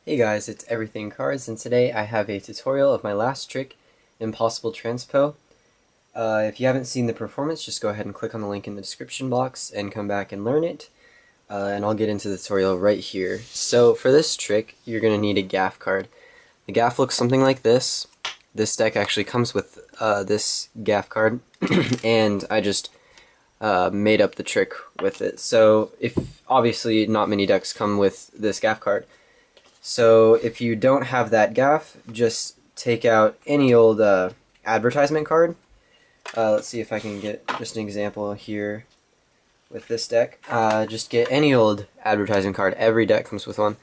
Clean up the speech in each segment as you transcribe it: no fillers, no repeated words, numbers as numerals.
Hey guys, it's Everything Cards, and today I have a tutorial of my last trick, Impossible Transpo. If you haven't seen the performance, just go ahead and click on the link in the description box and come back and learn it. And I'll get into the tutorial right here. So for this trick, you're going to need a gaff card. The gaff looks something like this. This deck actually comes with this gaff card, and I just made up the trick with it. So if obviously not many decks come with this gaff card. So if you don't have that gaff, just take out any old advertisement card. Let's see if I can get just an example here with this deck. Just get any old advertising card. Every deck comes with one.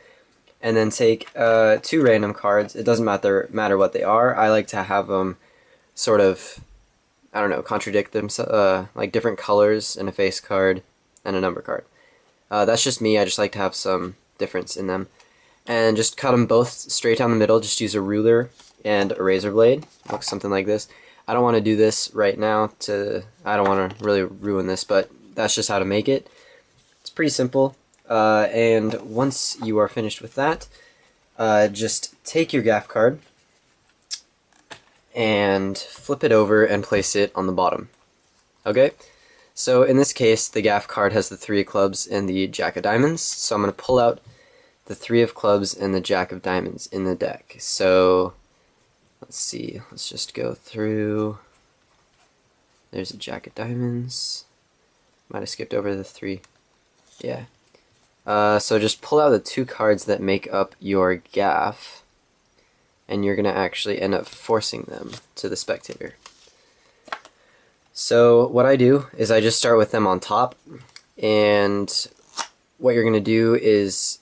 And then take two random cards. It doesn't matter what they are. I like to have them sort of, I don't know, contradict themselves, like different colors in a face card and a number card. That's just me. I just like to have some difference in them. And just cut them both straight down the middle. Just use a ruler and a razor blade. Looks something like this. I don't want to do this right now. I don't want to really ruin this, but that's just how to make it. It's pretty simple. And once you are finished with that, just take your gaff card and flip it over and place it on the bottom. Okay? So in this case, the gaff card has the 3 of clubs and the jack of diamonds. So I'm going to pull out the 3 of clubs and the jack of diamonds in the deck. So let's see, let's just go through. There's a jack of diamonds. Might have skipped over the 3. Yeah. So just pull out the 2 cards that make up your gaff, and you're gonna actually end up forcing them to the spectator. So what I do is I just start with them on top, and what you're gonna do is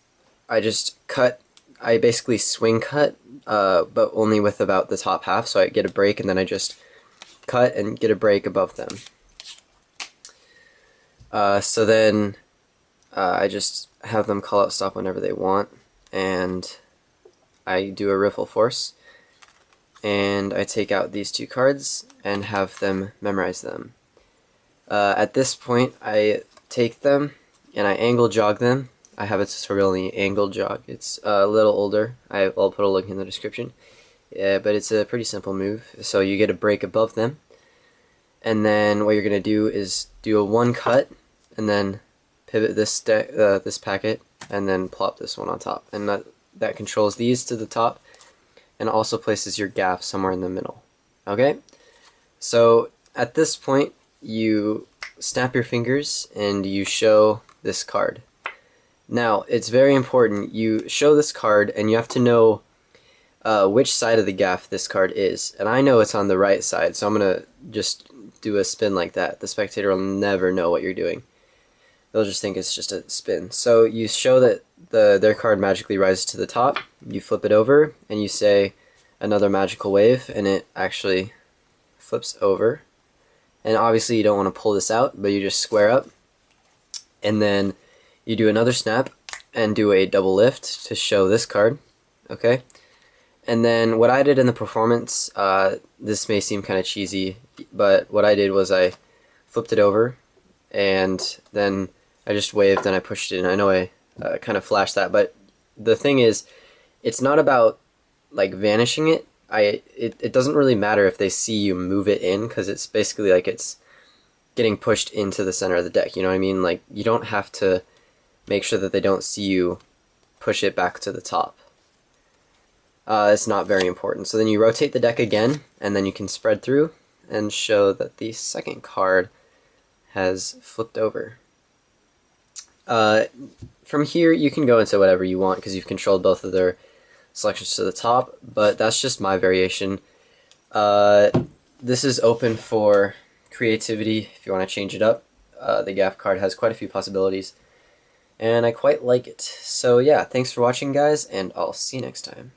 I basically swing cut, but only with about the top half, so I get a break, and then I just cut and get a break above them. So then I just have them call out stop whenever they want, and I do a riffle force, and I take out these 2 cards and have them memorize them. At this point, I take them and I angle jog them. I have a tutorial on the angle jog. It's a little older. I'll put a link in the description. Yeah, but it's a pretty simple move. So you get a break above them, and then what you're gonna do is do a 1 cut, and then pivot this packet, and then plop this one on top, and that controls these to the top, and also places your gaff somewhere in the middle. Okay. So at this point, you snap your fingers and you show this card. Now, it's very important, you show this card and you have to know which side of the gaff this card is. And I know it's on the right side, so I'm going to just do a spin like that. The spectator will never know what you're doing. They'll just think it's just a spin. So you show that their card magically rises to the top, you flip it over, and you say another magical wave, and it actually flips over. And obviously you don't want to pull this out, but you just square up, and then you do another snap and do a double lift to show this card, okay? And then what I did in the performance, this may seem kind of cheesy, but what I did was I flipped it over, and then I just waved and I pushed it in. I know I kind of flashed that, but the thing is, it's not about like vanishing it. It doesn't really matter if they see you move it in, because it's basically like it's getting pushed into the center of the deck, you know what I mean? Like, you don't have to make sure that they don't see you push it back to the top. It's not very important. So then you rotate the deck again, and then you can spread through and show that the second card has flipped over. From here, you can go into whatever you want because you've controlled both of their selections to the top, but that's just my variation. This is open for creativity if you want to change it up. The gaff card has quite a few possibilities, and I quite like it. So yeah, thanks for watching, guys, and I'll see you next time.